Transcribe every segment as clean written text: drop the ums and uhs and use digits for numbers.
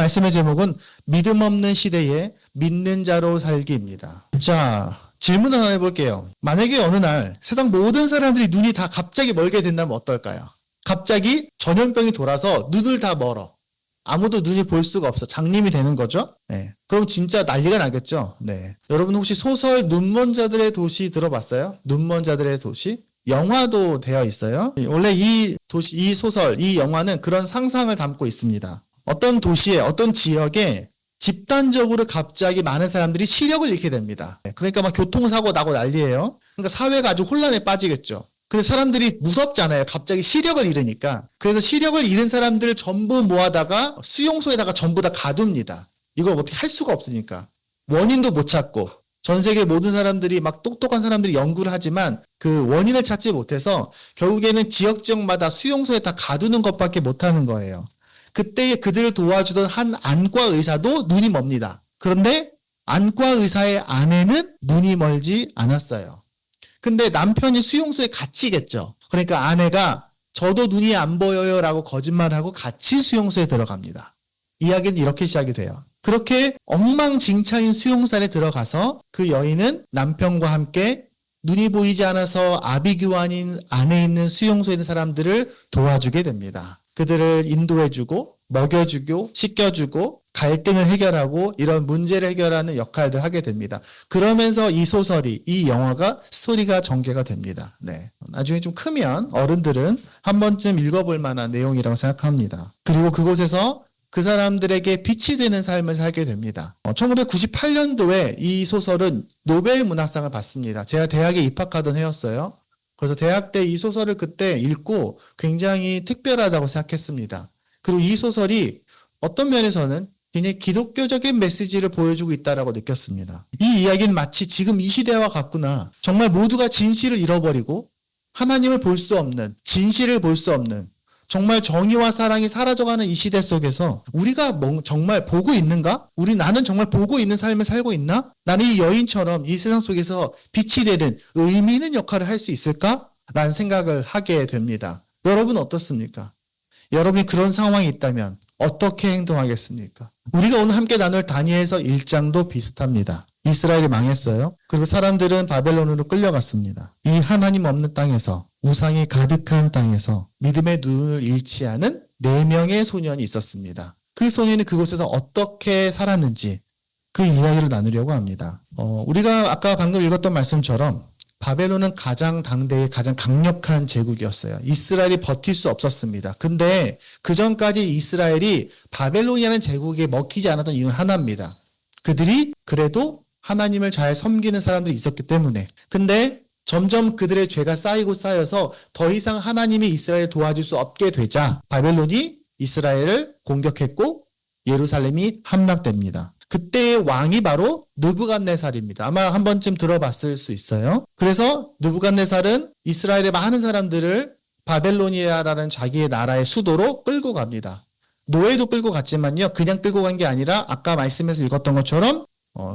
말씀의 제목은 믿음 없는 시대에 믿는 자로 살기입니다. 자, 질문 하나 해볼게요. 만약에 어느 날 세상 모든 사람들이 눈이 다 갑자기 멀게 된다면 어떨까요? 갑자기 전염병이 돌아서 눈을 다 멀어. 아무도 눈이 볼 수가 없어. 장님이 되는 거죠. 네. 그럼 진짜 난리가 나겠죠. 네. 여러분 혹시 소설 눈먼 자들의 도시 들어봤어요? 눈먼 자들의 도시? 영화도 되어 있어요. 원래 이 소설, 이 영화는 그런 상상을 담고 있습니다. 어떤 도시에, 어떤 지역에 집단적으로 갑자기 많은 사람들이 시력을 잃게 됩니다. 그러니까 막 교통사고 나고 난리예요. 그러니까 사회가 아주 혼란에 빠지겠죠. 근데 사람들이 무섭잖아요. 갑자기 시력을 잃으니까. 그래서 시력을 잃은 사람들을 전부 모아다가 수용소에다가 전부 다 가둡니다. 이걸 어떻게 할 수가 없으니까. 원인도 못 찾고. 전 세계 모든 사람들이 막 똑똑한 사람들이 연구를 하지만 그 원인을 찾지 못해서 결국에는 지역마다 수용소에 다 가두는 것밖에 못하는 거예요. 그때 그들을 도와주던 한 안과 의사도 눈이 멉니다. 그런데 안과 의사의 아내는 눈이 멀지 않았어요. 근데 남편이 수용소에 갇히겠죠. 그러니까 아내가 저도 눈이 안 보여요 라고 거짓말하고 같이 수용소에 들어갑니다. 이야기는 이렇게 시작이 돼요. 그렇게 엉망진창인 수용소 안에 들어가서 그 여인은 남편과 함께 눈이 보이지 않아서 아비규환인 안에 있는 수용소에 있는 사람들을 도와주게 됩니다. 그들을 인도해주고 먹여주고 씻겨주고 갈등을 해결하고 이런 문제를 해결하는 역할들을 하게 됩니다. 그러면서 이 소설이, 이 영화가 스토리가 전개가 됩니다. 네. 나중에 좀 크면 어른들은 한 번쯤 읽어볼 만한 내용이라고 생각합니다. 그리고 그곳에서 그 사람들에게 빛이 되는 삶을 살게 됩니다. 1998년도에 이 소설은 노벨 문학상을 받습니다. 제가 대학에 입학하던 해였어요. 그래서 대학 때 이 소설을 그때 읽고 굉장히 특별하다고 생각했습니다. 그리고 이 소설이 어떤 면에서는 굉장히 기독교적인 메시지를 보여주고 있다고 느꼈습니다. 이 이야기는 마치 지금 이 시대와 같구나. 정말 모두가 진실을 잃어버리고 하나님을 볼 수 없는, 진실을 볼 수 없는, 정말 정의와 사랑이 사라져가는 이 시대 속에서 우리가 정말 보고 있는가? 나는 정말 보고 있는 삶을 살고 있나? 나는 이 여인처럼 이 세상 속에서 빛이 되는 의미 있는 역할을 할 수 있을까? 라는 생각을 하게 됩니다. 여러분 어떻습니까? 여러분이 그런 상황이 있다면 어떻게 행동하겠습니까? 우리가 오늘 함께 나눌 다니엘서 1장도 비슷합니다. 이스라엘이 망했어요. 그리고 사람들은 바벨론으로 끌려갔습니다. 이 하나님 없는 땅에서, 우상이 가득한 땅에서 믿음의 눈을 잃지 않은 4명의 소년이 있었습니다. 그 소년이 그곳에서 어떻게 살았는지 그 이야기를 나누려고 합니다. 우리가 아까 방금 읽었던 말씀처럼 바벨론은 당대의 가장 강력한 제국이었어요. 이스라엘이 버틸 수 없었습니다. 근데 그 전까지 이스라엘이 바벨론이라는 제국에 먹히지 않았던 이유는 하나입니다. 그들이 그래도 하나님을 잘 섬기는 사람들이 있었기 때문에. 근데 점점 그들의 죄가 쌓이고 쌓여서 더 이상 하나님이 이스라엘을 도와줄 수 없게 되자 바벨론이 이스라엘을 공격했고 예루살렘이 함락됩니다. 그때의 왕이 바로 느부갓네살입니다. 아마 한 번쯤 들어봤을 수 있어요. 그래서 느부갓네살은 이스라엘의 많은 사람들을 바벨로니아라는 자기의 나라의 수도로 끌고 갑니다. 노예도 끌고 갔지만요. 그냥 끌고 간 게 아니라 아까 말씀에서 읽었던 것처럼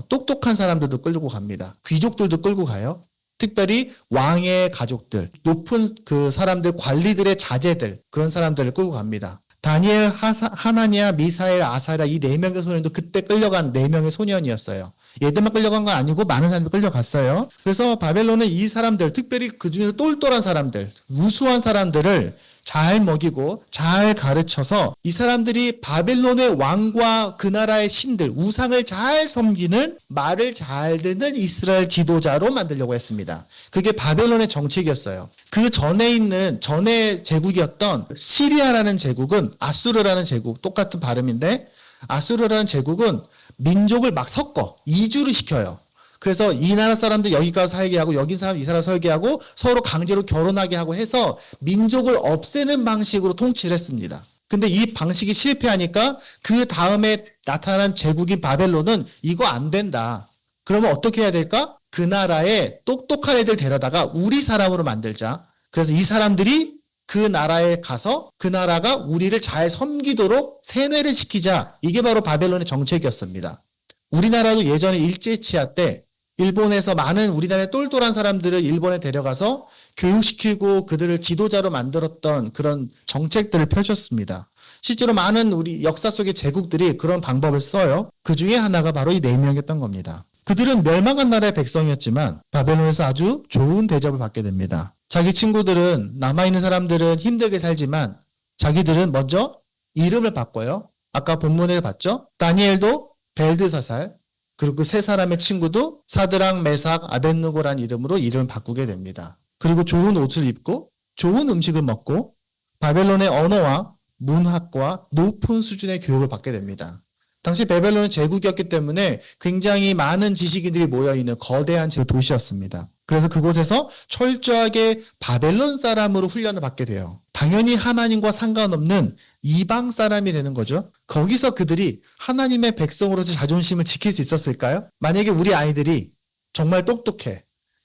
똑똑한 사람들도 끌고 갑니다. 귀족들도 끌고 가요. 특별히 왕의 가족들, 높은 그 사람들, 관리들의 자제들, 그런 사람들을 끌고 갑니다. 다니엘, 하나니아, 미사엘, 아사랴 이 4명의 소년도 그때 끌려간 4명의 소년이었어요. 얘들만 끌려간 건 아니고 많은 사람들이 끌려갔어요. 그래서 바벨론은 이 사람들, 특별히 그 중에서 똘똘한 사람들, 우수한 사람들을 잘 먹이고 잘 가르쳐서 이 사람들이 바벨론의 왕과 그 나라의 신들, 우상을 잘 섬기는 말을 잘 듣는 이스라엘 지도자로 만들려고 했습니다. 그게 바벨론의 정책이었어요. 그 전에 제국이었던 시리아라는 제국은 아수르라는 제국, 똑같은 발음인데 아수르라는 제국은 민족을 막 섞어, 이주를 시켜요. 그래서 이 나라 사람들 여기 가서 살게 하고 여기 사람 이 나라 살게 하고 서로 강제로 결혼하게 하고 해서 민족을 없애는 방식으로 통치를 했습니다. 근데 이 방식이 실패하니까 그 다음에 나타난 제국인 바벨론은 이거 안 된다. 그러면 어떻게 해야 될까? 그 나라에 똑똑한 애들 데려다가 우리 사람으로 만들자. 그래서 이 사람들이 그 나라에 가서 그 나라가 우리를 잘 섬기도록 세뇌를 시키자. 이게 바로 바벨론의 정책이었습니다. 우리나라도 예전에 일제치하 때 일본에서 많은 우리나라의 똘똘한 사람들을 일본에 데려가서 교육시키고 그들을 지도자로 만들었던 그런 정책들을 펼쳤습니다. 실제로 많은 우리 역사 속의 제국들이 그런 방법을 써요. 그 중에 하나가 바로 이 4명이었던 겁니다. 그들은 멸망한 나라의 백성이었지만 바벨론에서 아주 좋은 대접을 받게 됩니다. 자기 친구들은, 남아있는 사람들은 힘들게 살지만 자기들은 먼저 이름을 바꿔요. 아까 본문에 봤죠? 다니엘도 벨드사살, 그리고 그 세 사람의 친구도 사드락, 메삭, 아벳느고라는 이름으로 이름을 바꾸게 됩니다. 그리고 좋은 옷을 입고 좋은 음식을 먹고 바벨론의 언어와 문학과 높은 수준의 교육을 받게 됩니다. 당시 바벨론은 제국이었기 때문에 굉장히 많은 지식인들이 모여있는 거대한 도시였습니다. 그래서 그곳에서 철저하게 바벨론 사람으로 훈련을 받게 돼요. 당연히 하나님과 상관없는 이방 사람이 되는 거죠. 거기서 그들이 하나님의 백성으로서 자존심을 지킬 수 있었을까요? 만약에 우리 아이들이 정말 똑똑해.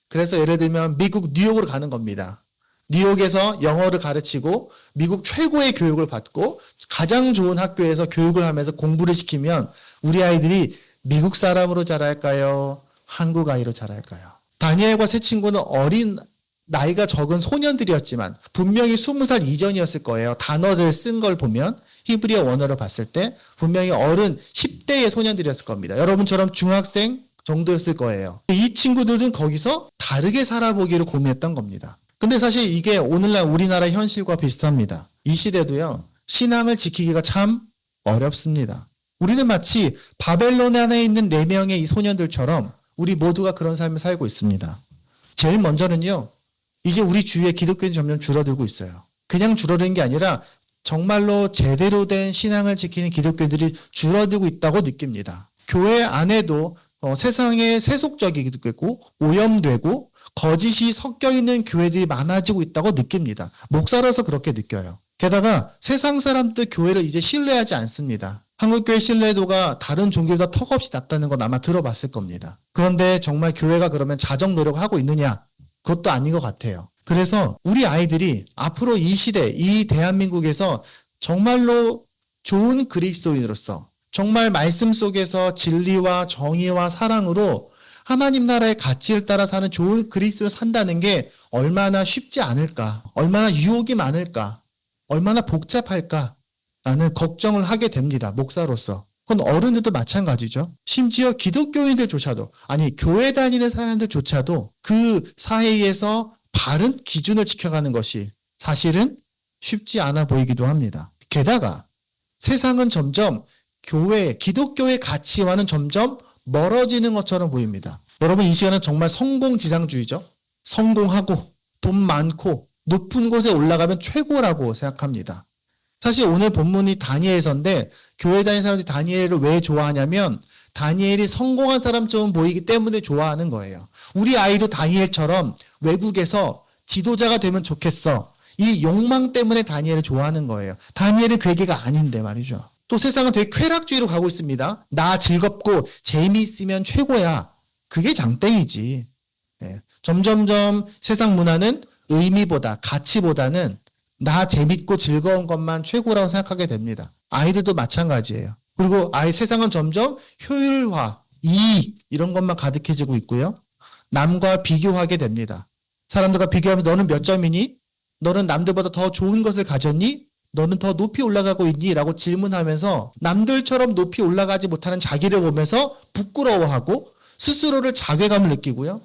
그래서 예를 들면 미국 뉴욕으로 가는 겁니다. 뉴욕에서 영어를 가르치고 미국 최고의 교육을 받고 가장 좋은 학교에서 교육을 하면서 공부를 시키면 우리 아이들이 미국 사람으로 자랄까요? 한국 아이로 자랄까요? 다니엘과 세 친구는 어린 나이가 적은 소년들이었지만 분명히 20살 이전이었을 거예요. 단어들 쓴 걸 보면 히브리어 원어를 봤을 때 분명히 어른 10대의 소년들이었을 겁니다. 여러분처럼 중학생 정도였을 거예요. 이 친구들은 거기서 다르게 살아보기를 고민했던 겁니다. 근데 사실 이게 오늘날 우리나라 현실과 비슷합니다. 이 시대도요, 신앙을 지키기가 참 어렵습니다. 우리는 마치 바벨론 안에 있는 4명의 이 소년들처럼 우리 모두가 그런 삶을 살고 있습니다. 제일 먼저는요, 이제 우리 주위에 기독교인이 점점 줄어들고 있어요. 그냥 줄어드는 게 아니라 정말로 제대로 된 신앙을 지키는 기독교인들이 줄어들고 있다고 느낍니다. 교회 안에도 세상에 세속적이기도 했고 오염되고 거짓이 섞여 있는 교회들이 많아지고 있다고 느낍니다. 목사로서 그렇게 느껴요. 게다가 세상 사람들 교회를 이제 신뢰하지 않습니다. 한국교회 신뢰도가 다른 종교보다 턱없이 낮다는 건 아마 들어봤을 겁니다. 그런데 정말 교회가 그러면 자정 노력을 하고 있느냐? 그것도 아닌 것 같아요. 그래서 우리 아이들이 앞으로 이 시대, 이 대한민국에서 정말로 좋은 그리스도인으로서 정말 말씀 속에서 진리와 정의와 사랑으로 하나님 나라의 가치를 따라 사는 좋은 그리스도를 산다는 게 얼마나 쉽지 않을까, 얼마나 유혹이 많을까, 얼마나 복잡할까 라는 걱정을 하게 됩니다. 목사로서. 그건 어른들도 마찬가지죠. 심지어 기독교인들조차도, 아니 교회 다니는 사람들조차도 그 사회에서 바른 기준을 지켜가는 것이 사실은 쉽지 않아 보이기도 합니다. 게다가 세상은 점점 교회, 기독교의 가치와는 점점 멀어지는 것처럼 보입니다. 여러분, 이 시간은 정말 성공지상주의죠. 성공하고 돈 많고 높은 곳에 올라가면 최고라고 생각합니다. 사실 오늘 본문이 다니엘서인데 교회 다니는 사람들이 다니엘을 왜 좋아하냐면 다니엘이 성공한 사람처럼 보이기 때문에 좋아하는 거예요. 우리 아이도 다니엘처럼 외국에서 지도자가 되면 좋겠어. 이 욕망 때문에 다니엘을 좋아하는 거예요. 다니엘은 그 얘기가 아닌데 말이죠. 또 세상은 되게 쾌락주의로 가고 있습니다. 나 즐겁고 재미있으면 최고야. 그게 장땡이지. 네. 점점점 세상 문화는 의미보다 가치보다는 나 재밌고 즐거운 것만 최고라고 생각하게 됩니다. 아이들도 마찬가지예요. 그리고 세상은 점점 효율화, 이익 이런 것만 가득해지고 있고요. 남과 비교하게 됩니다. 사람들과 비교하면 너는 몇 점이니? 너는 남들보다 더 좋은 것을 가졌니? 너는 더 높이 올라가고 있니? 라고 질문하면서 남들처럼 높이 올라가지 못하는 자기를 보면서 부끄러워하고 스스로를 자괴감을 느끼고요.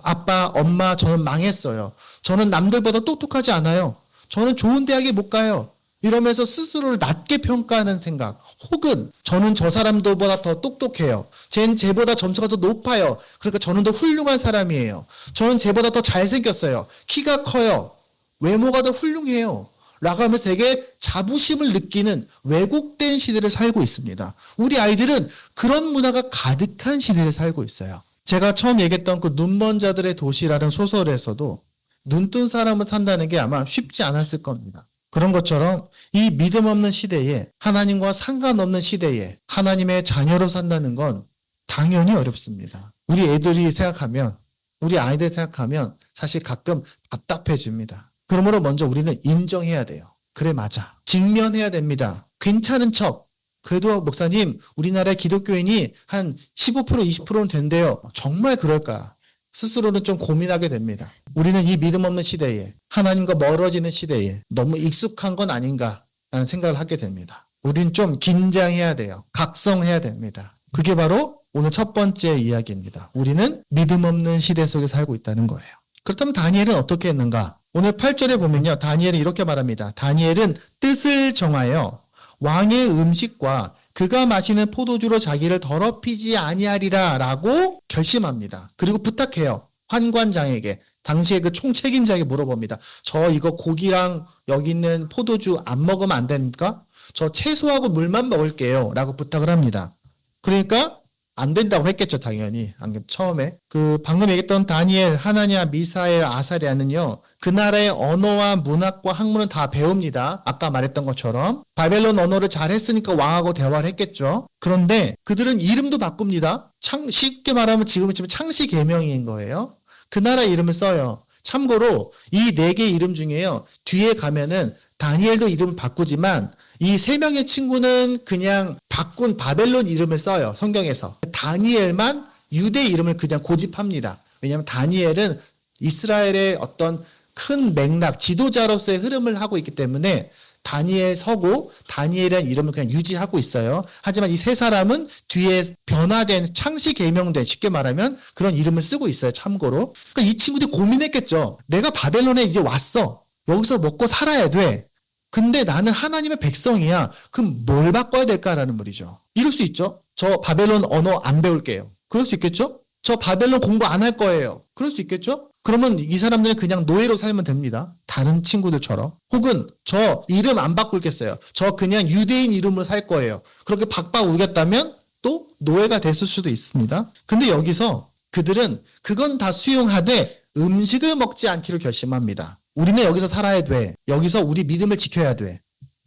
아빠, 엄마, 저는 망했어요. 저는 남들보다 똑똑하지 않아요. 저는 좋은 대학에 못 가요. 이러면서 스스로를 낮게 평가하는 생각. 혹은 저는 저 사람들보다 더 똑똑해요. 쟨 쟤보다 점수가 더 높아요. 그러니까 저는 더 훌륭한 사람이에요. 저는 쟤보다 더 잘생겼어요. 키가 커요. 외모가 더 훌륭해요. 라고 하면서 되게 자부심을 느끼는 왜곡된 시대를 살고 있습니다. 우리 아이들은 그런 문화가 가득한 시대를 살고 있어요. 제가 처음 얘기했던 그 눈먼 자들의 도시라는 소설에서도 눈뜬 사람을 산다는 게 아마 쉽지 않았을 겁니다. 그런 것처럼 이 믿음 없는 시대에, 하나님과 상관없는 시대에 하나님의 자녀로 산다는 건 당연히 어렵습니다. 우리 애들이 생각하면, 우리 아이들 생각하면 사실 가끔 답답해집니다. 그러므로 먼저 우리는 인정해야 돼요. 그래, 맞아. 직면해야 됩니다. 괜찮은 척. 그래도 목사님, 우리나라의 기독교인이 한 15%, 20%는 된대요. 정말 그럴까? 스스로는 좀 고민하게 됩니다. 우리는 이 믿음 없는 시대에, 하나님과 멀어지는 시대에 너무 익숙한 건 아닌가라는 생각을 하게 됩니다. 우린 좀 긴장해야 돼요. 각성해야 됩니다. 그게 바로 오늘 첫 번째 이야기입니다. 우리는 믿음 없는 시대 속에 살고 있다는 거예요. 그렇다면 다니엘은 어떻게 했는가? 오늘 8절에 보면요. 다니엘은 이렇게 말합니다. 다니엘은 뜻을 정하여 왕의 음식과 그가 마시는 포도주로 자기를 더럽히지 아니하리라 라고 결심합니다. 그리고 부탁해요. 환관장에게, 당시에 그 총책임자에게 물어봅니다. 저 이거 고기랑 여기 있는 포도주 안 먹으면 안 됩니까? 저 채소하고 물만 먹을게요 라고 부탁을 합니다. 그러니까 안 된다고 했겠죠, 당연히. 처음에. 방금 얘기했던 다니엘, 하나냐, 미사엘, 아사랴는요, 그 나라의 언어와 문학과 학문은 다 배웁니다. 아까 말했던 것처럼. 바벨론 언어를 잘 했으니까 왕하고 대화를 했겠죠. 그런데 그들은 이름도 바꿉니다. 쉽게 말하면 지금은 창씨 계명인 거예요. 그 나라 이름을 써요. 참고로 이 4개 이름 중에요, 뒤에 가면은 다니엘도 이름을 바꾸지만 이 3명의 친구는 그냥 바꾼 바벨론 이름을 써요. 성경에서. 다니엘만 유대 이름을 그냥 고집합니다. 왜냐하면 다니엘은 이스라엘의 어떤 큰 맥락, 지도자로서의 흐름을 하고 있기 때문에 다니엘 서고 다니엘이라는 이름을 그냥 유지하고 있어요. 하지만 이 3사람은 뒤에 변화된 창시 계명된, 쉽게 말하면 그런 이름을 쓰고 있어요. 참고로. 그러니까 이 친구들이 고민했겠죠. 내가 바벨론에 이제 왔어. 여기서 먹고 살아야 돼. 근데 나는 하나님의 백성이야. 그럼 뭘 바꿔야 될까라는 말이죠. 이럴 수 있죠. 저 바벨론 언어 안 배울게요. 그럴 수 있겠죠. 저 바벨론 공부 안 할 거예요. 그럴 수 있겠죠. 그러면 이 사람들은 그냥 노예로 살면 됩니다. 다른 친구들처럼. 혹은 저 이름 안 바꿀겠어요. 저 그냥 유대인 이름으로 살 거예요. 그렇게 박박 우겼다면 또 노예가 됐을 수도 있습니다. 근데 여기서 그들은 그건 다 수용하되 음식을 먹지 않기로 결심합니다. 우리는 여기서 살아야 돼. 여기서 우리 믿음을 지켜야 돼.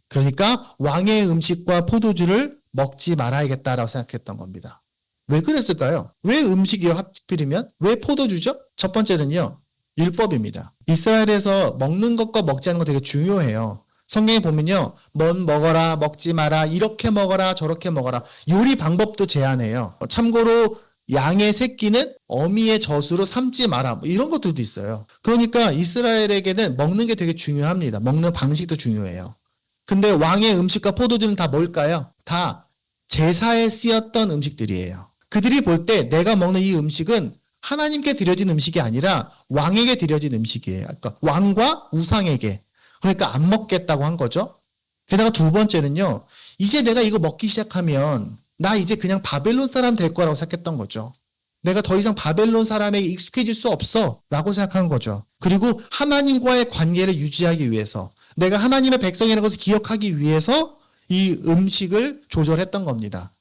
그러니까 왕의 음식과 포도주를 먹지 말아야겠다라고 생각했던 겁니다. 왜 그랬을까요? 왜 음식이요? 하필이면? 왜 포도주죠? 첫 번째는요, 율법입니다. 이스라엘에서 먹는 것과 먹지 않는 거 되게 중요해요. 성경에 보면요, 뭔 먹어라, 먹지 마라, 이렇게 먹어라, 저렇게 먹어라. 요리 방법도 제한해요. 참고로 양의 새끼는 어미의 젖으로 삼지 마라. 뭐 이런 것들도 있어요. 그러니까 이스라엘에게는 먹는 게 되게 중요합니다. 먹는 방식도 중요해요. 근데 왕의 음식과 포도주는 다 뭘까요? 다 제사에 쓰였던 음식들이에요. 그들이 볼 때 내가 먹는 이 음식은 하나님께 드려진 음식이 아니라 왕에게 드려진 음식이에요. 그러니까 왕과 우상에게. 그러니까 안 먹겠다고 한 거죠. 게다가 두 번째는요, 이제 내가 이거 먹기 시작하면 나 이제 그냥 바벨론 사람 될 거라고 생각했던 거죠. 내가 더 이상 바벨론 사람에게 익숙해질 수 없어 라고 생각한 거죠. 그리고 하나님과의 관계를 유지하기 위해서, 내가 하나님의 백성이라는 것을 기억하기 위해서 이 음식을 조절했던 겁니다.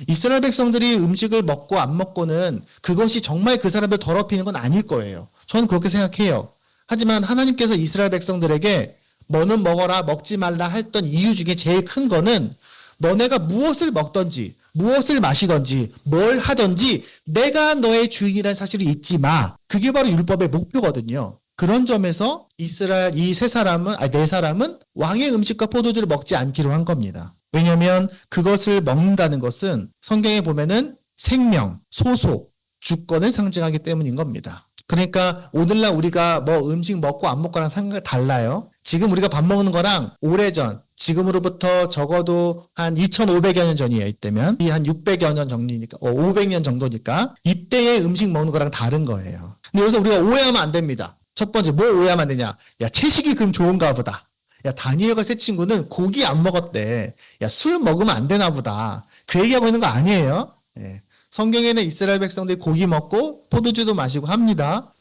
이스라엘 백성들이 음식을 먹고 안 먹고는 그것이 정말 그 사람들 더럽히는 건 아닐 거예요. 저는 그렇게 생각해요. 하지만 하나님께서 이스라엘 백성들에게 뭐는 먹어라, 먹지 말라 했던 이유 중에 제일 큰 거는 너네가 무엇을 먹던지, 무엇을 마시던지, 뭘 하던지 내가 너의 주인이라는 사실을 잊지 마. 그게 바로 율법의 목표거든요. 그런 점에서 이스라엘 이 4사람은 왕의 음식과 포도주를 먹지 않기로 한 겁니다. 왜냐하면 그것을 먹는다는 것은 성경에 보면은 생명, 소속, 주권을 상징하기 때문인 겁니다. 그러니까 오늘날 우리가 뭐 음식 먹고 안 먹고랑 상관이 달라요. 지금 우리가 밥 먹는 거랑 오래전, 지금으로부터 적어도 한 2500여 년 전이에요. 이때면 한 600여 년 정도니까 500년 정도니까 이때의 음식 먹는 거랑 다른 거예요. 근데 여기서 우리가 오해하면 안 됩니다. 첫 번째 뭘 오해하면 안 되냐? 야, 채식이 그럼 좋은가 보다. 야, 다니엘과 세 친구는 고기 안 먹었대. 야, 술 먹으면 안 되나 보다. 그 얘기하고 있는 거 아니에요. 예. 성경에는 이스라엘 백성들이 고기 먹고 포도주도 마시고 합니다.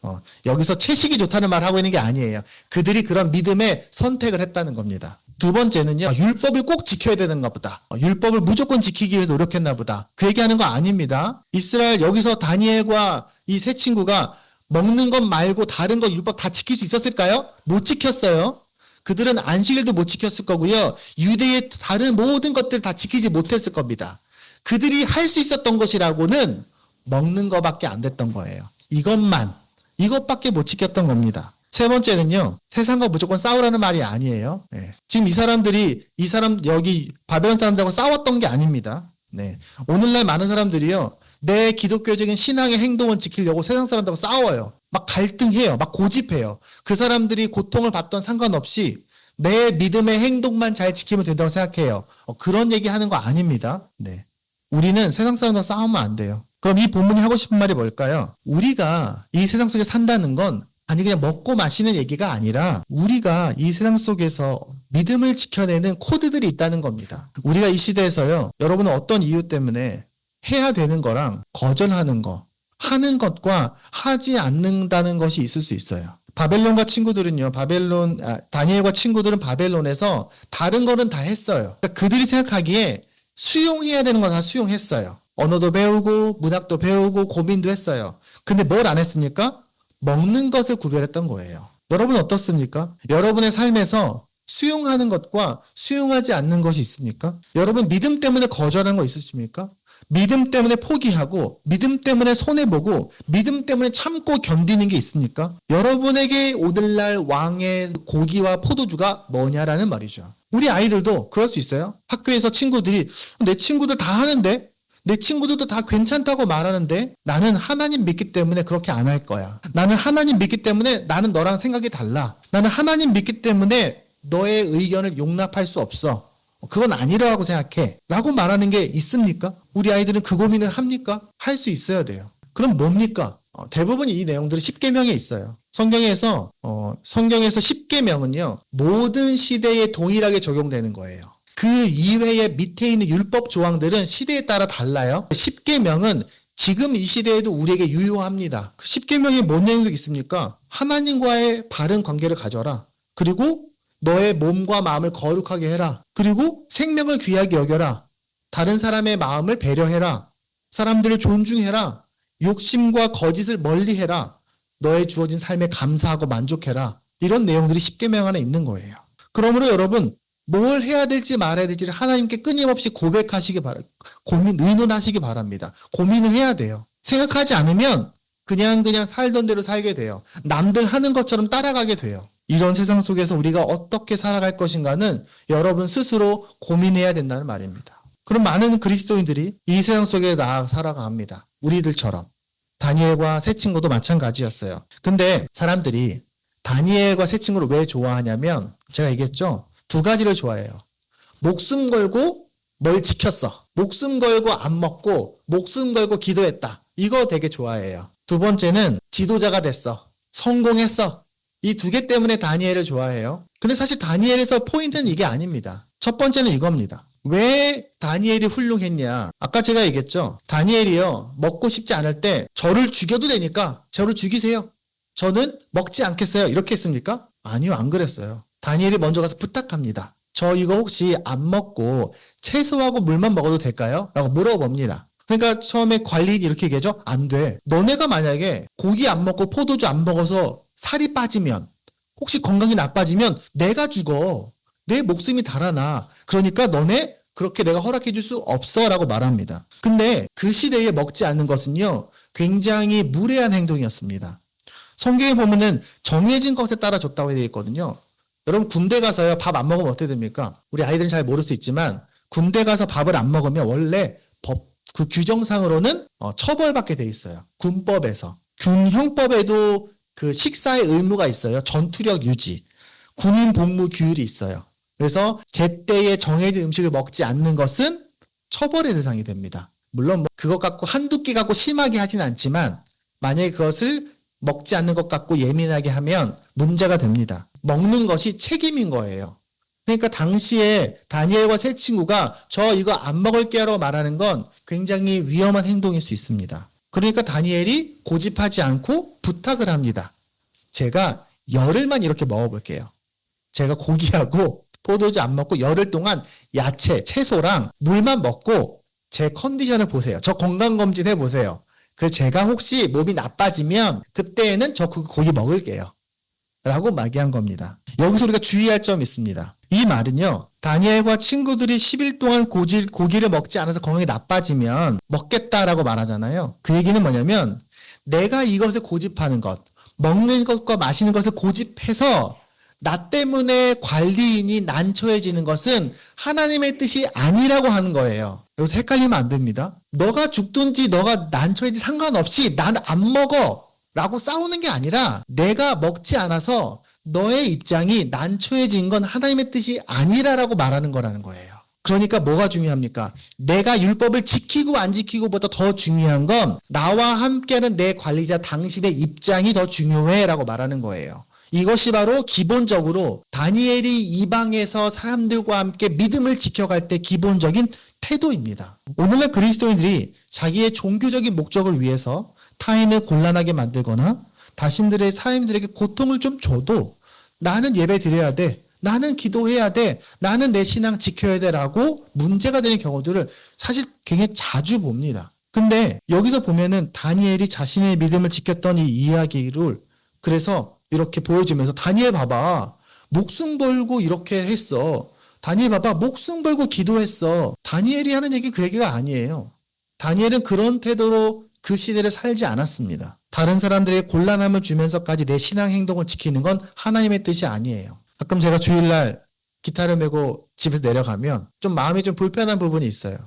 여기서 채식이 좋다는 말 하고 있는 게 아니에요. 그들이 그런 믿음의 선택을 했다는 겁니다. 두 번째는요, 율법을 꼭 지켜야 되는가 보다. 율법을 무조건 지키기 위해 노력했나 보다. 그 얘기하는 거 아닙니다. 이스라엘 여기서 다니엘과 이 세 친구가 먹는 것 말고 다른 거 율법 다 지킬 수 있었을까요? 못 지켰어요. 그들은 안식일도 못 지켰을 거고요. 유대의 다른 모든 것들을 다 지키지 못했을 겁니다. 그들이 할 수 있었던 것이라고는 먹는 것밖에 안 됐던 거예요. 이것밖에 못 지켰던 겁니다. 세 번째는요, 세상과 무조건 싸우라는 말이 아니에요. 네. 지금 여기 바벨론 사람들하고 싸웠던 게 아닙니다. 네. 오늘날 많은 사람들이요, 내 기독교적인 신앙의 행동을 지키려고 세상 사람들하고 싸워요. 막 갈등해요. 막 고집해요. 그 사람들이 고통을 받던 상관없이 내 믿음의 행동만 잘 지키면 된다고 생각해요. 그런 얘기 하는 거 아닙니다. 네. 우리는 세상 사람과 싸우면 안 돼요. 그럼 이 본문이 하고 싶은 말이 뭘까요? 우리가 이 세상 속에 산다는 건 아니 그냥 먹고 마시는 얘기가 아니라 우리가 이 세상 속에서 믿음을 지켜내는 코드들이 있다는 겁니다. 우리가 이 시대에서요. 여러분은 어떤 이유 때문에 해야 되는 거랑 거절하는 거, 하는 것과 하지 않는다는 것이 있을 수 있어요. 바벨론과 친구들은요, 다니엘과 친구들은 바벨론에서 다른 거는 다 했어요. 그러니까 그들이 생각하기에 수용해야 되는 건 다 수용했어요. 언어도 배우고, 문학도 배우고, 고민도 했어요. 근데 뭘 안 했습니까? 먹는 것을 구별했던 거예요. 여러분 어떻습니까? 여러분의 삶에서 수용하는 것과 수용하지 않는 것이 있습니까? 여러분 믿음 때문에 거절한 거 있으십니까? 믿음 때문에 포기하고 믿음 때문에 손해보고 믿음 때문에 참고 견디는 게 있습니까? 여러분에게 오늘날 왕의 고기와 포도주가 뭐냐라는 말이죠. 우리 아이들도 그럴 수 있어요. 학교에서 친구들이 내 친구들 다 하는데 내 친구들도 다 괜찮다고 말하는데 나는 하나님 믿기 때문에 그렇게 안 할 거야. 나는 하나님 믿기 때문에 나는 너랑 생각이 달라. 나는 하나님 믿기 때문에 너의 의견을 용납할 수 없어. 그건 아니라고 생각해. 라고 말하는 게 있습니까? 우리 아이들은 그 고민을 합니까? 할 수 있어야 돼요. 그럼 뭡니까? 대부분 이 내용들이 10계명에 있어요. 성경에서 10계명은요. 모든 시대에 동일하게 적용되는 거예요. 그 이외에 밑에 있는 율법 조항들은 시대에 따라 달라요. 10계명은 지금 이 시대에도 우리에게 유효합니다. 10계명에 뭔 내용이 있습니까? 하나님과의 바른 관계를 가져라. 그리고 너의 몸과 마음을 거룩하게 해라. 그리고 생명을 귀하게 여겨라. 다른 사람의 마음을 배려해라. 사람들을 존중해라. 욕심과 거짓을 멀리해라. 너의 주어진 삶에 감사하고 만족해라. 이런 내용들이 10계명 안에 있는 거예요. 그러므로 여러분 뭘 해야 될지 말아야 될지를 하나님께 끊임없이 의논하시기 바랍니다. 고민을 해야 돼요. 생각하지 않으면 그냥 살던 대로 살게 돼요. 남들 하는 것처럼 따라가게 돼요. 이런 세상 속에서 우리가 어떻게 살아갈 것인가는 여러분 스스로 고민해야 된다는 말입니다. 그럼 많은 그리스도인들이 이 세상 속에 살아갑니다. 우리들처럼. 다니엘과 세 친구도 마찬가지였어요. 근데 사람들이 다니엘과 세 친구를 왜 좋아하냐면 제가 얘기했죠. 두 가지를 좋아해요. 목숨 걸고 뭘 지켰어. 목숨 걸고 안 먹고 목숨 걸고 기도했다. 이거 되게 좋아해요. 두 번째는 지도자가 됐어. 성공했어. 이 두 개 때문에 다니엘을 좋아해요. 근데 사실 다니엘에서 포인트는 이게 아닙니다. 첫 번째는 이겁니다. 왜 다니엘이 훌륭했냐? 아까 제가 얘기했죠. 다니엘이요. 먹고 싶지 않을 때 저를 죽여도 되니까 저를 죽이세요. 저는 먹지 않겠어요. 이렇게 했습니까? 아니요. 안 그랬어요. 다니엘이 먼저 가서 부탁합니다. 저 이거 혹시 안 먹고 채소하고 물만 먹어도 될까요? 라고 물어봅니다. 그러니까 처음에 관리인이 이렇게 얘기하죠. 안 돼. 너네가 만약에 고기 안 먹고 포도주 안 먹어서 살이 빠지면 혹시 건강이 나빠지면 내가 죽어. 내 목숨이 달아나. 그러니까 너네 그렇게 내가 허락해 줄 수 없어 라고 말합니다. 근데 그 시대에 먹지 않는 것은요. 굉장히 무례한 행동이었습니다. 성경에 보면은 정해진 것에 따라 줬다고 되어 있거든요. 여러분 군대 가서요 밥 안 먹으면 어떻게 됩니까? 우리 아이들은 잘 모를 수 있지만 군대 가서 밥을 안 먹으면 원래 그 규정상으로는 처벌받게 돼 있어요. 군법에서. 군형법에도 그 식사의 의무가 있어요. 전투력 유지. 군인 복무 규율이 있어요. 그래서 제때에 정해진 음식을 먹지 않는 것은 처벌의 대상이 됩니다. 물론 그것 갖고 한두 끼 갖고 심하게 하진 않지만 만약에 그것을 먹지 않는 것 갖고 예민하게 하면 문제가 됩니다. 먹는 것이 책임인 거예요. 그러니까 당시에 다니엘과 세 친구가 저 이거 안 먹을게요 라고 말하는 건 굉장히 위험한 행동일 수 있습니다. 그러니까 다니엘이 고집하지 않고 부탁을 합니다. 제가 열흘만 이렇게 먹어볼게요. 제가 고기하고 포도주 안 먹고 열흘 동안 야채, 채소랑 물만 먹고 제 컨디션을 보세요. 저 건강검진 해보세요. 그래서 제가 혹시 몸이 나빠지면 그때에는 저 그 고기 먹을게요. 라고 말한 겁니다. 여기서 우리가 주의할 점이 있습니다. 이 말은요. 다니엘과 친구들이 10일 동안 고기를 먹지 않아서 건강이 나빠지면 먹겠다라고 말하잖아요. 그 얘기는 뭐냐면 내가 이것을 고집하는 것, 먹는 것과 마시는 것을 고집해서 나 때문에 관리인이 난처해지는 것은 하나님의 뜻이 아니라고 하는 거예요. 여기서 헷갈리면 안 됩니다. 너가 죽든지 너가 난처해지 상관없이 나는 안 먹어 라고 싸우는 게 아니라 내가 먹지 않아서 너의 입장이 난처해진 건 하나님의 뜻이 아니라라고 말하는 거라는 거예요. 그러니까 뭐가 중요합니까? 내가 율법을 지키고 안 지키고보다 더 중요한 건 나와 함께하는 내 관리자 당신의 입장이 더 중요해라고 말하는 거예요. 이것이 바로 기본적으로 다니엘이 이방에서 사람들과 함께 믿음을 지켜갈 때 기본적인 태도입니다. 오늘날 그리스도인들이 자기의 종교적인 목적을 위해서 타인을 곤란하게 만들거나 자신들의 사람들에게 고통을 좀 줘도 나는 예배 드려야 돼, 나는 기도해야 돼, 나는 내 신앙 지켜야 돼라고 문제가 되는 경우들을 사실 굉장히 자주 봅니다. 근데 여기서 보면은 다니엘이 자신의 믿음을 지켰던 이 이야기를 그래서 이렇게 보여주면서 다니엘 봐봐, 목숨 걸고 이렇게 했어. 다니엘 봐봐, 목숨 걸고 기도했어. 다니엘이 하는 얘기 그 얘기가 아니에요. 다니엘은 그런 태도로 그 시대를 살지 않았습니다. 다른 사람들에게 곤란함을 주면서까지 내 신앙 행동을 지키는 건 하나님의 뜻이 아니에요. 가끔 제가 주일날 기타를 메고 집에서 내려가면 좀 마음이 좀 불편한 부분이 있어요.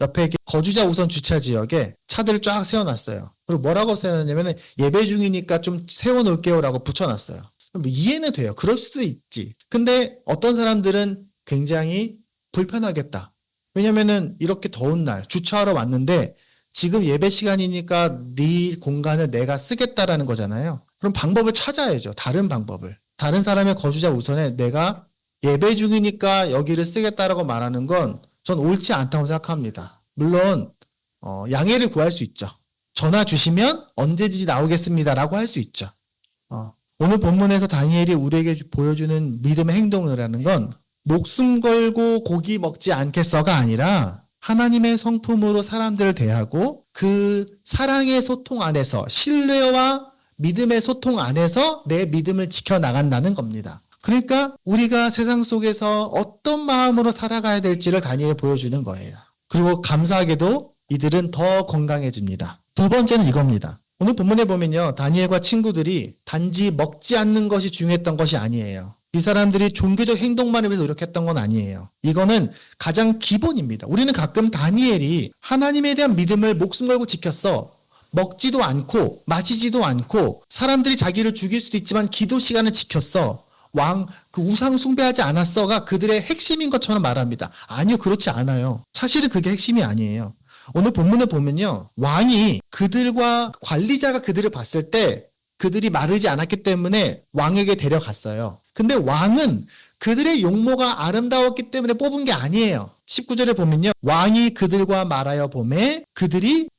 옆에 이렇게 거주자 우선 주차 지역에 차들을 쫙 세워놨어요. 그리고 뭐라고 세워놨냐면 예배 중이니까 좀 세워놓을게요라고 붙여놨어요. 뭐 이해는 돼요. 그럴 수도 있지. 근데 어떤 사람들은 굉장히 불편하겠다. 왜냐면은 이렇게 더운 날 주차하러 왔는데 지금 예배 시간이니까 네 공간을 내가 쓰겠다라는 거잖아요. 그럼 방법을 찾아야죠. 다른 방법을. 다른 사람의 거주자 우선에 내가 예배 중이니까 여기를 쓰겠다라고 말하는 건 전 옳지 않다고 생각합니다. 물론 양해를 구할 수 있죠. 전화 주시면 언제든지 나오겠습니다라고 할 수 있죠. 오늘 본문에서 다니엘이 우리에게 보여주는 믿음의 행동이라는 건 목숨 걸고 고기 먹지 않겠어가 아니라 하나님의 성품으로 사람들을 대하고 그 사랑의 소통 안에서 신뢰와 믿음의 소통 안에서 내 믿음을 지켜나간다는 겁니다. 그러니까 우리가 세상 속에서 어떤 마음으로 살아가야 될지를 다니엘이 보여주는 거예요. 그리고 감사하게도 이들은 더 건강해집니다. 두 번째는 이겁니다. 오늘 본문에 보면요, 다니엘과 친구들이 단지 먹지 않는 것이 중요했던 것이 아니에요. 이 사람들이 종교적 행동만을 위해서 노력했던 건 아니에요. 이거는 가장 기본입니다. 우리는 가끔 다니엘이 하나님에 대한 믿음을 목숨 걸고 지켰어. 먹지도 않고 마시지도 않고 사람들이 자기를 죽일 수도 있지만 기도 시간을 지켰어. 그 우상 숭배하지 않았어가 그들의 핵심인 것처럼 말합니다. 아니요, 그렇지 않아요. 사실은 그게 핵심이 아니에요. 오늘 본문을 보면요, 왕이 그들과 관리자가 그들을 봤을 때 그들이 마르지 않았기 때문에 왕에게 데려갔어요. 근데 왕은 그들의 용모가 아름다웠기 때문에 뽑은 게 아니에요. 19절에 보면요, 왕이 그들과 말하여 보매 그들이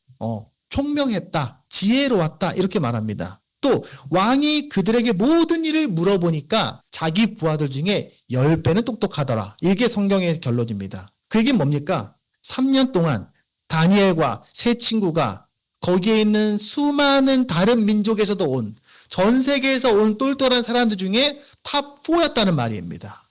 총명했다, 지혜로웠다 이렇게 말합니다. 또 왕이 그들에게 모든 일을 물어보니까 자기 부하들 중에 10배는 똑똑하더라. 이게 성경의 결론입니다. 그 얘기는 뭡니까? 3년 동안 다니엘과 세 친구가 거기에 있는 수많은 다른 민족에서도 온, 전 세계에서 온 똘똘한 사람들 중에 탑4였다는 말입니다.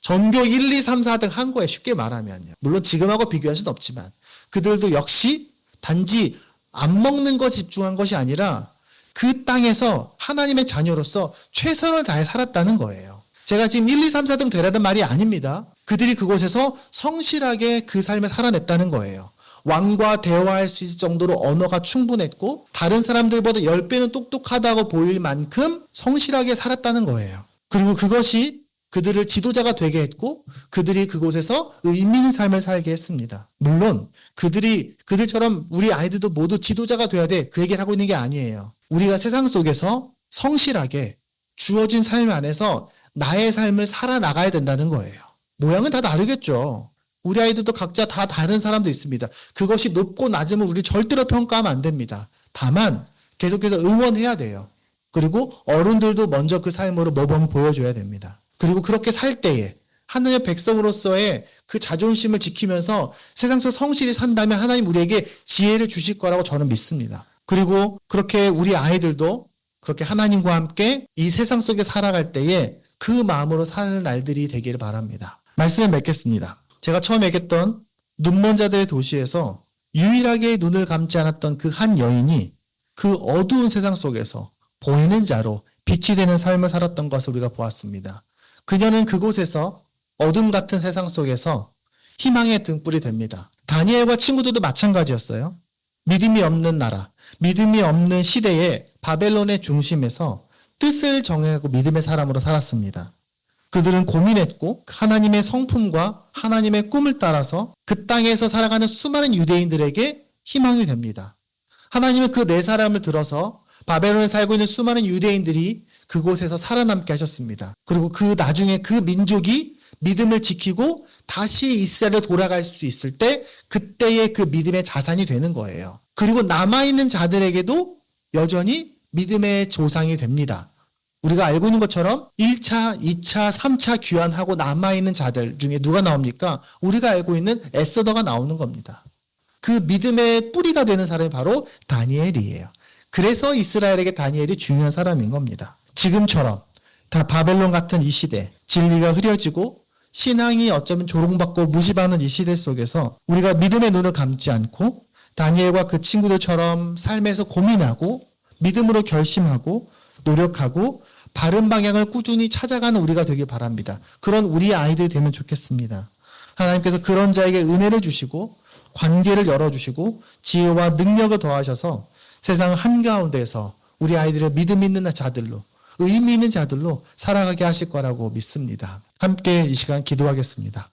전교 1, 2, 3, 4등 한 거에 쉽게 말하면요. 물론 지금하고 비교할 수는 없지만 그들도 역시 단지 안 먹는 것 집중한 것이 아니라 그 땅에서 하나님의 자녀로서 최선을 다해 살았다는 거예요. 제가 지금 1, 2, 3, 4등 되라는 말이 아닙니다. 그들이 그곳에서 성실하게 그 삶을 살아냈다는 거예요. 왕과 대화할 수 있을 정도로 언어가 충분했고 다른 사람들보다 10배는 똑똑하다고 보일 만큼 성실하게 살았다는 거예요. 그리고 그것이 그들을 지도자가 되게 했고 그들이 그곳에서 의미 있는 삶을 살게 했습니다. 물론 그들처럼 우리 아이들도 모두 지도자가 돼야 돼, 그 얘기를 하고 있는 게 아니에요. 우리가 세상 속에서 성실하게 주어진 삶 안에서 나의 삶을 살아나가야 된다는 거예요. 모양은 다 다르겠죠. 우리 아이들도 각자 다 다른 사람도 있습니다. 그것이 높고 낮음을 우리 절대로 평가하면 안 됩니다. 다만 계속해서 응원해야 돼요. 그리고 어른들도 먼저 그 삶으로 모범을 보여줘야 됩니다. 그리고 그렇게 살 때에 하나님의 백성으로서의 그 자존심을 지키면서 세상 속 성실히 산다면 하나님 우리에게 지혜를 주실 거라고 저는 믿습니다. 그리고 그렇게 우리 아이들도 그렇게 하나님과 함께 이 세상 속에 살아갈 때에 그 마음으로 사는 날들이 되기를 바랍니다. 말씀을 맺겠습니다. 제가 처음 얘기했던 눈먼 자들의 도시에서 유일하게 눈을 감지 않았던 그 한 여인이 그 어두운 세상 속에서 보이는 자로 빛이 되는 삶을 살았던 것을 우리가 보았습니다. 그녀는 그곳에서 어둠 같은 세상 속에서 희망의 등불이 됩니다. 다니엘과 친구들도 마찬가지였어요. 믿음이 없는 나라, 믿음이 없는 시대에 바벨론의 중심에서 뜻을 정하고 믿음의 사람으로 살았습니다. 그들은 고민했고 하나님의 성품과 하나님의 꿈을 따라서 그 땅에서 살아가는 수많은 유대인들에게 희망이 됩니다. 하나님은 그 네 사람을 들어서 바벨론에 살고 있는 수많은 유대인들이 그곳에서 살아남게 하셨습니다. 그리고 그 나중에 그 민족이 믿음을 지키고 다시 이스라엘에 돌아갈 수 있을 때 그때의 그 믿음의 자산이 되는 거예요. 그리고 남아있는 자들에게도 여전히 믿음의 조상이 됩니다. 우리가 알고 있는 것처럼 1차, 2차, 3차 귀환하고 남아있는 자들 중에 누가 나옵니까? 우리가 알고 있는 에스더가 나오는 겁니다. 그 믿음의 뿌리가 되는 사람이 바로 다니엘이에요. 그래서 이스라엘에게 다니엘이 중요한 사람인 겁니다. 지금처럼 다 바벨론 같은 이 시대, 진리가 흐려지고 신앙이 어쩌면 조롱받고 무시받는 이 시대 속에서 우리가 믿음의 눈을 감지 않고 다니엘과 그 친구들처럼 삶에서 고민하고 믿음으로 결심하고 노력하고 바른 방향을 꾸준히 찾아가는 우리가 되길 바랍니다. 그런 우리 아이들이 되면 좋겠습니다. 하나님께서 그런 자에게 은혜를 주시고 관계를 열어주시고 지혜와 능력을 더하셔서 세상 한가운데서 우리 아이들의 믿음 있는 자들로 의미 있는 자들로 살아가게 하실 거라고 믿습니다. 함께 이 시간 기도하겠습니다.